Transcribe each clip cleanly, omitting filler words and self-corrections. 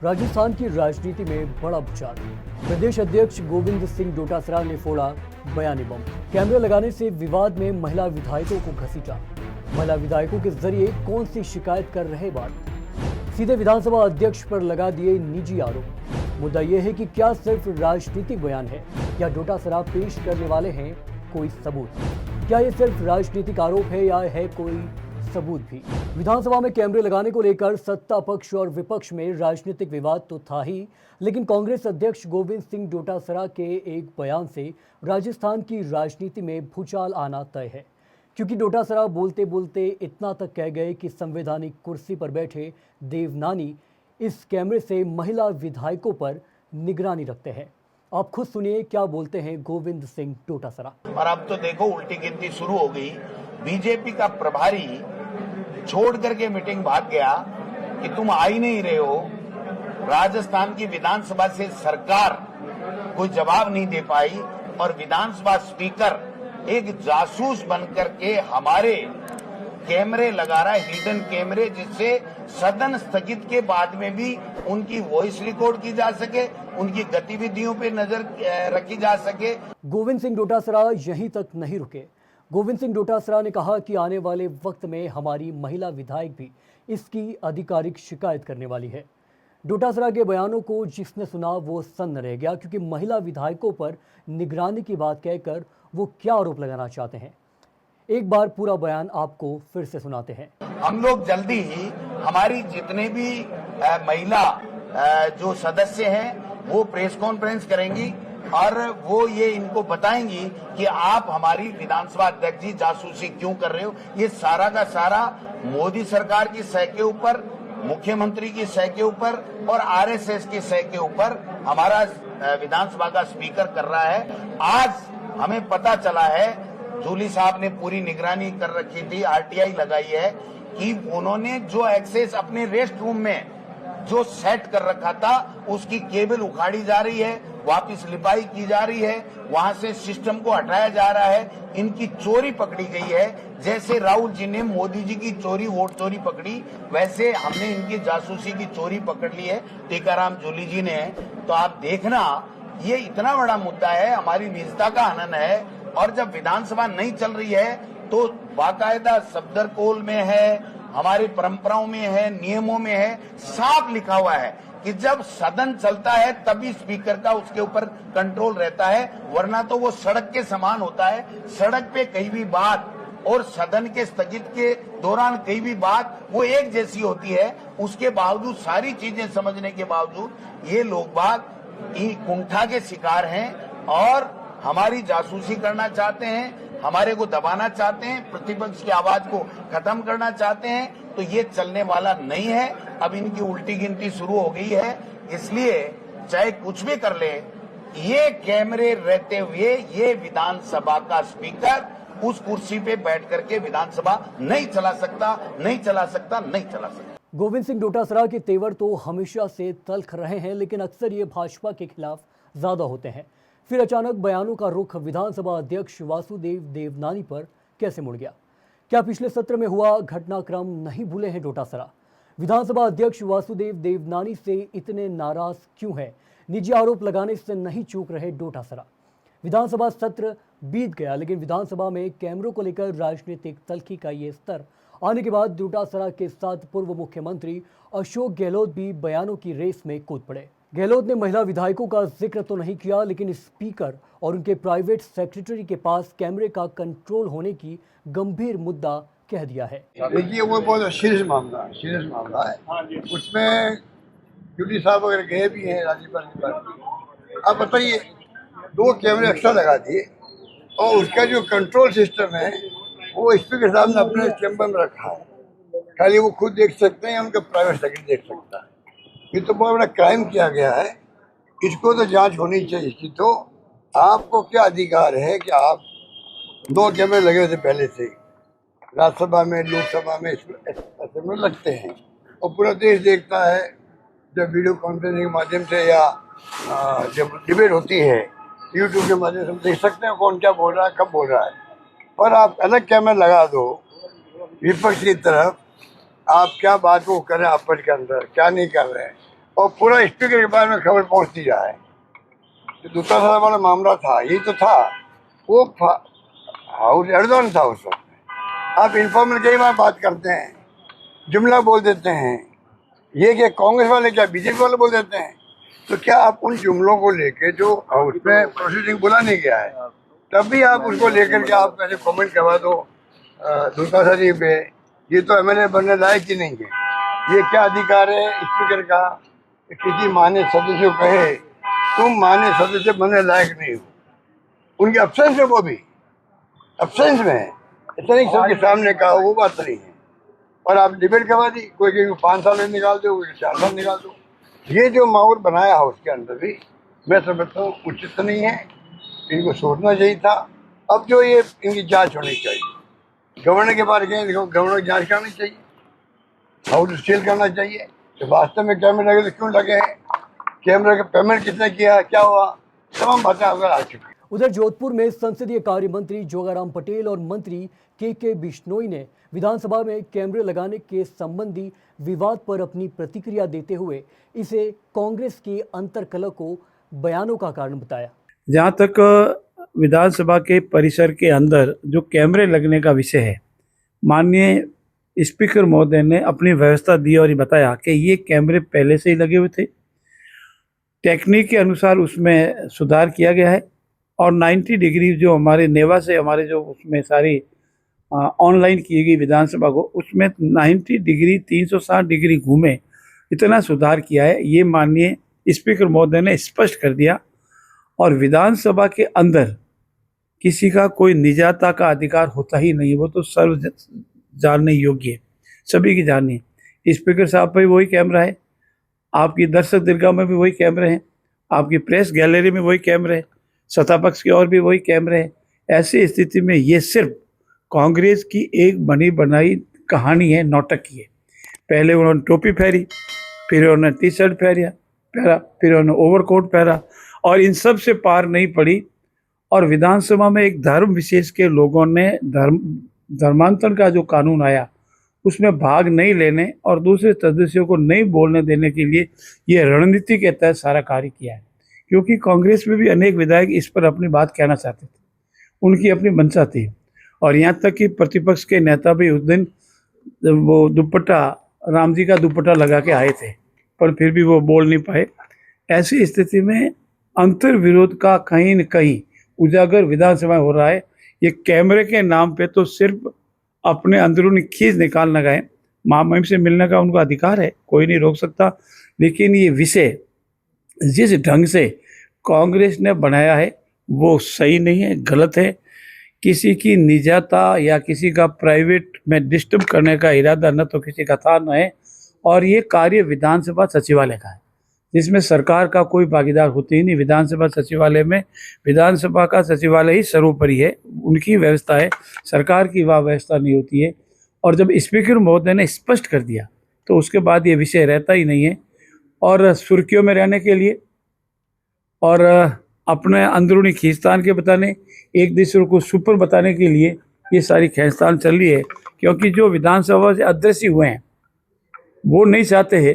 राजस्थान की राजनीति में बड़ा भूचाल। प्रदेश अध्यक्ष गोविंद सिंह डोटासरा ने फोड़ा बयानी बम। कैमरे लगाने से विवाद में महिला विधायकों को घसीटा। महिला विधायकों के जरिए कौन सी शिकायत कर रहे बात, सीधे विधानसभा अध्यक्ष पर लगा दिए निजी आरोप। मुद्दा यह है कि क्या सिर्फ राजनीतिक बयान है या डोटासरा पेश करने वाले हैं कोई सबूत? क्या ये सिर्फ राजनीतिक आरोप है या है कोई सबूत भी? विधानसभा में कैमरे लगाने को लेकर सत्ता पक्ष और विपक्ष में राजनीतिक विवाद तो था ही, लेकिन कांग्रेस अध्यक्ष गोविंद सिंह डोटासरा के एक बयान से राजस्थान की राजनीति में भूचाल आना तय है। क्योंकि डोटासरा बोलते बोलते इतना तक कह गए कि संवैधानिक कुर्सी पर बैठे देवनानी इस कैमरे से महिला विधायकों पर निगरानी रखते हैं। आप खुद सुनिए क्या बोलते हैं गोविंद सिंह डोटासरा। और अब तो देखो उल्टी गिनती शुरू हो गई। बीजेपी का प्रभारी छोड़ करके मीटिंग भाग गया कि तुम आ ही नहीं रहे हो। राजस्थान की विधानसभा से सरकार कोई जवाब नहीं दे पाई और विधानसभा स्पीकर एक जासूस बनकर के हमारे कैमरे लगा रहा है, हिडन कैमरे, जिससे सदन स्थगित के बाद में भी उनकी वॉइस रिकॉर्ड की जा सके, उनकी गतिविधियों पे नजर रखी जा सके। गोविंद सिंह डोटासरा यहीं तक नहीं रुके। गोविंद सिंह डोटासरा ने कहा कि आने वाले वक्त में हमारी महिला विधायक भी इसकी आधिकारिक शिकायत करने वाली है। डोटासरा के बयानों को जिसने सुना वो सन्न रह गया, क्योंकि महिला विधायकों पर निगरानी की बात कहकर वो क्या आरोप लगाना चाहते हैं। एक बार पूरा बयान आपको फिर से सुनाते हैं। हम लोग जल्दी ही हमारी जितने भी महिला जो सदस्य हैं वो प्रेस कॉन्फ्रेंस करेंगी और वो ये इनको बताएंगी कि आप हमारी विधानसभा अध्यक्ष जी जासूसी क्यों कर रहे हो। ये सारा का सारा मोदी सरकार की सह के ऊपर, मुख्यमंत्री की सह के ऊपर और आरएसएस की सह के ऊपर हमारा विधानसभा का स्पीकर कर रहा है। आज हमें पता चला है, जूली साहब ने पूरी निगरानी कर रखी थी, आरटीआई लगाई है, कि उन्होंने जो एक्सेस अपने रेस्ट रूम में जो सेट कर रखा था उसकी केबल उखाड़ी जा रही है, वापस लिपाई की जा रही है, वहां से सिस्टम को हटाया जा रहा है। इनकी चोरी पकड़ी गई है। जैसे राहुल जी ने मोदी जी की चोरी, वोट चोरी पकड़ी, वैसे हमने इनकी जासूसी की चोरी पकड़ ली है टीकाराम जूली जी ने। तो आप देखना, ये इतना बड़ा मुद्दा है, हमारी निजता का हनन है। और जब विधानसभा नहीं चल रही है तो बाकायदा सफदरकोल में है, हमारी परंपराओं में है, नियमों में है, साफ लिखा हुआ है कि जब सदन चलता है तभी स्पीकर का उसके ऊपर कंट्रोल रहता है, वरना तो वो सड़क के समान होता है। सड़क पे कहीं भी बात और सदन के स्थगित के दौरान कहीं भी बात वो एक जैसी होती है। उसके बावजूद, सारी चीजें समझने के बावजूद ये लोग बाग कुंठा के शिकार हैं और हमारी जासूसी करना चाहते हैं, हमारे को दबाना चाहते हैं, प्रतिपक्ष की आवाज को खत्म करना चाहते हैं। तो ये चलने वाला नहीं है। अब इनकी उल्टी गिनती शुरू हो गई है। इसलिए चाहे कुछ भी कर ले, ये कैमरे रहते हुए ये विधानसभा का स्पीकर उस कुर्सी पे बैठ करके विधानसभा नहीं चला सकता, नहीं चला सकता, नहीं चला सकता। गोविंद सिंह डोटासरा के तेवर तो हमेशा से तल्ख रहे हैं, लेकिन अक्सर ये भाजपा के खिलाफ ज्यादा होते हैं। फिर अचानक बयानों का रुख विधानसभा अध्यक्ष वासुदेव देवनानी पर कैसे मुड़ गया? क्या पिछले सत्र में हुआ घटनाक्रम नहीं भूले हैं डोटासरा? विधानसभा अध्यक्ष वासुदेव देवनानी से इतने नाराज क्यों है? निजी आरोप लगाने से नहीं चूक रहे डोटासरा। विधानसभा सत्र बीत गया, लेकिन विधानसभा में कैमरों को लेकर राजनीतिक तल्खी का ये स्तर आने के बाद डोटासरा के साथ पूर्व मुख्यमंत्री अशोक गहलोत भी बयानों की रेस में कूद पड़े। गहलोत ने महिला विधायकों का जिक्र तो नहीं किया, लेकिन स्पीकर और उनके प्राइवेट सेक्रेटरी के पास कैमरे का कंट्रोल होने की गंभीर मुद्दा कह दिया है। देखिए, वो बहुत सीरियस मामला है। उसमें जूली साहब वगैरह गए भी हैं राज्यपाल के पास। अब बताइए, 2 कैमरे एक्स्ट्रा लगा दिए और उसका जो कंट्रोल सिस्टम है वो स्पीकर साहब ने अपने चैम्बर में रखा है। खाली वो खुद देख सकते हैं, उनका प्राइवेट सेक्रेटरी देख सकता है। ये तो बहुत बड़ा क्राइम किया गया है। इसको तो जांच होनी चाहिए इसकी। तो आपको क्या अधिकार है कि आप 2 कैमरे लगे थे पहले से, राज्यसभा में, लोकसभा में, ऐसे में लगते हैं और पूरा देश देखता है। जब वीडियो कॉन्फ्रेंसिंग के माध्यम से या जब डिबेट होती है यूट्यूब के माध्यम से हम देख सकते हैं कौन क्या बोल रहा है, कब बोल रहा है। और आप अलग कैमरा लगा दो विपक्ष की तरफ, आप क्या बात को कर रहे हैं आपस के अंदर, क्या नहीं कर रहे हैं, और पूरा स्पीकर के बारे में खबर पहुंचती रहा है। जो दूसरा साल वाला मामला था, यही तो था, वो हाउस एर्दोगन था उस वक्त। आप इनफॉर्मल कई बार बात करते हैं, जुमला बोल देते हैं, ये क्या कांग्रेस वाले क्या बीजेपी वाले बोल देते हैं, तो क्या आप उन जुमलों को लेके जो हाउस में प्रोसीडिंग बुला नहीं गया है, तब भी आप उसको लेकर के आप ऐसे कमेंट करवा दो दूसरा शरीफ पे, ये तो एमएलए बनने लायक ही नहीं है। ये क्या अधिकार है स्पीकर का कि किसी मान्य सदस्य को कहे तुम मान्य सदस्य बनने लायक नहीं हो? उनके अब्सेंस में, वो भी अब्सेंस में है, इतना नहीं सबके सामने कहा, वो बात नहीं है। और आप डिबेट करवा दी, कोई कहीं 5 साल में निकाल दो, कोई 4 साल निकाल दो। ये जो माहौल बनाया हाउस के अंदर भी, मैं समझता हूँ उचित नहीं है, इनको सोचना चाहिए था। अब जो ये इनकी जांच होनी चाहिए, गवर्नर के पास गए, गवर्नर की जांच करनी चाहिए, हाउस सील करना चाहिए तो वास्तव में कैमरे लगे तो क्यों लगे हैं, कैमरे का पेमेंट किसने किया, क्या हुआ, तमाम बातें अगर आ चुकी। उधर जोधपुर में संसदीय कार्य मंत्री जोगाराम पटेल और मंत्री के बिश्नोई ने विधानसभा में कैमरे लगाने के संबंधी विवाद पर अपनी प्रतिक्रिया देते हुए इसे कांग्रेस की अंतर्कलह को बयानों का कारण बताया। जहाँ तक विधानसभा के परिसर के अंदर जो कैमरे लगने का विषय है, माननीय स्पीकर महोदय ने अपनी व्यवस्था दी और ये बताया कि ये कैमरे पहले से ही लगे हुए थे, टेक्निक के अनुसार उसमें सुधार किया गया है और 90 डिग्री जो हमारे नेवा से हमारे जो उसमें सारी ऑनलाइन की गई विधानसभा को, उसमें 90 डिग्री 360 डिग्री घूमे, इतना सुधार किया है, ये माननीय स्पीकर महोदय ने स्पष्ट कर दिया। और विधानसभा के अंदर किसी का कोई निजाता का अधिकार होता ही नहीं, वो तो सर्व जानने योग्य है, सभी की जाननी है। स्पीकर साहब पर वही कैमरा है, आपकी दर्शक दीर्घा में भी वही कैमरे हैं, आपकी प्रेस गैलरी में वही कैमरे हैं, सत्ता पक्ष की ओर भी वही कैमरे हैं। ऐसी स्थिति में ये सिर्फ कांग्रेस की एक बनी बनाई कहानी है, नौटंकी है। पहले उन्होंने टोपी पहरी, फिर उन्होंने टी शर्ट पहरा, फिर उन्होंने ओवरकोट पहरा और इन सब से पार नहीं पड़ी। और विधानसभा में एक धर्म विशेष के लोगों ने धर्मांतरण का जो कानून आया उसमें भाग नहीं लेने और दूसरे सदस्यों को नहीं बोलने देने के लिए ये रणनीति के तहत सारा कार्य किया है। क्योंकि कांग्रेस में भी अनेक विधायक इस पर अपनी बात कहना चाहते थे, उनकी अपनी मंशा थी और यहाँ तक कि प्रतिपक्ष के नेता भी उस दिन वो दुपट्टा, राम जी का दुपट्टा लगा के आए थे, पर फिर भी वो बोल नहीं पाए। ऐसी स्थिति में अंतर विरोध का कहीं न कहीं उजागर विधानसभा हो रहा है। ये कैमरे के नाम पे तो सिर्फ अपने अंदरूनी खींच निकालना गए, महामहिम से मिलने का उनका अधिकार है, कोई नहीं रोक सकता, लेकिन ये विषय जिस ढंग से कांग्रेस ने बनाया है वो सही नहीं है, गलत है। किसी की निजाता या किसी का प्राइवेट में डिस्टर्ब करने का इरादा न तो किसी का था न है। और ये कार्य विधानसभा सचिवालय का है जिसमें सरकार का कोई भागीदार होती ही नहीं। विधानसभा सचिवालय में विधानसभा का सचिवालय ही सर्वोपरि है, उनकी व्यवस्था है, सरकार की वह व्यवस्था नहीं होती है। और जब स्पीकर महोदय ने स्पष्ट कर दिया तो उसके बाद ये विषय रहता ही नहीं है। और सुर्खियों में रहने के लिए और अपने अंदरूनी खींचतान के बताने, एक दूसरे को सुपर बताने के लिए ये सारी खींचतान चल रही है। क्योंकि जो विधानसभा से अदृश्य हुए हैं वो नहीं चाहते हैं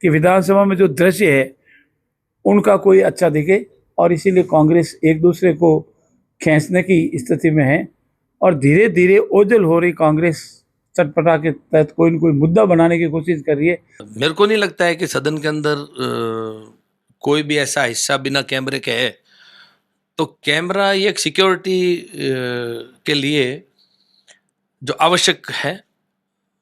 कि विधानसभा में जो दृश्य है उनका कोई अच्छा दिखे, और इसीलिए कांग्रेस एक दूसरे को खींचने की स्थिति में है। और धीरे धीरे ओझल हो रही कांग्रेस चटपटा के तहत कोई न कोई मुद्दा बनाने की कोशिश कर रही है। मेरे को नहीं लगता है कि सदन के अंदर कोई भी ऐसा हिस्सा बिना कैमरे के है। तो कैमरा ये एक सिक्योरिटी के लिए जो आवश्यक है,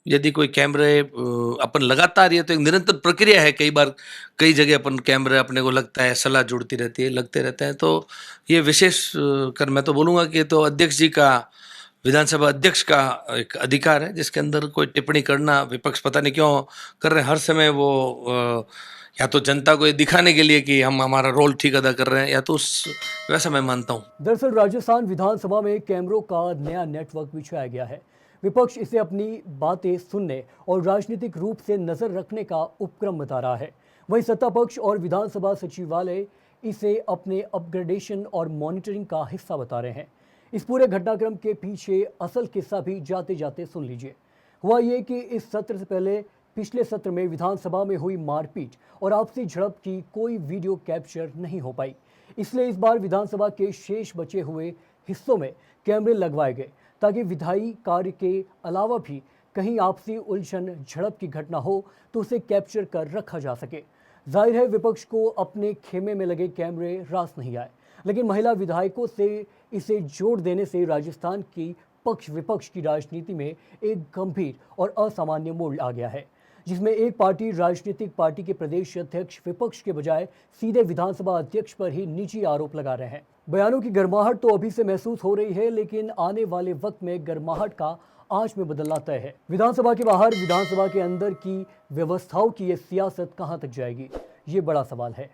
यदि कोई कैमरे अपन लगातार, ये तो एक निरंतर प्रक्रिया है, कई बार कई जगह अपन कैमरे अपने को लगता है सलाह जुड़ती रहती है, लगते रहते हैं। तो ये विशेष कर मैं तो बोलूँगा कि तो अध्यक्ष जी का, विधानसभा अध्यक्ष का एक अधिकार है जिसके अंदर कोई टिप्पणी करना विपक्ष पता नहीं क्यों कर रहे हैं हर समय। वो या तो जनता को ये दिखाने के लिए कि हम हमारा रोल ठीक अदा कर रहे हैं, या तो उस वैसा मैं मानता हूँ। दरअसल राजस्थान विधानसभा में कैमरों का नया नेटवर्क बिछाया गया है। विपक्ष इसे अपनी बातें सुनने और राजनीतिक रूप से नजर रखने का उपक्रम बता रहा है। वहीं सत्ता पक्ष और विधानसभा सचिवालय इसे अपने अपग्रेडेशन और मॉनिटरिंग का हिस्सा बता रहे हैं। इस पूरे घटनाक्रम के पीछे असल किस्सा भी जाते जाते सुन लीजिए। हुआ ये कि इस सत्र से पहले पिछले सत्र में विधानसभा में हुई मारपीट और आपसी झड़प की कोई वीडियो कैप्चर नहीं हो पाई। इसलिए इस बार विधानसभा के शेष बचे हुए हिस्सों में कैमरे लगवाए गए ताकि विधायी कार्य के अलावा भी कहीं आपसी उलझन झड़प की घटना हो तो उसे कैप्चर कर रखा जा सके। जाहिर है विपक्ष को अपने खेमे में लगे कैमरे रास नहीं आए, लेकिन महिला विधायकों से इसे जोड़ देने से राजस्थान की पक्ष विपक्ष की राजनीति में एक गंभीर और असामान्य मोड़ आ गया है, जिसमें एक पार्टी राजनीतिक पार्टी के प्रदेश अध्यक्ष विपक्ष के बजाय सीधे विधानसभा अध्यक्ष पर ही निजी आरोप लगा रहे हैं। बयानों की गर्माहट तो अभी से महसूस हो रही है, लेकिन आने वाले वक्त में गर्माहट का आंच में बदलना तय है। विधानसभा के बाहर, विधानसभा के अंदर की व्यवस्थाओं की ये सियासत कहां तक जाएगी, ये बड़ा सवाल है।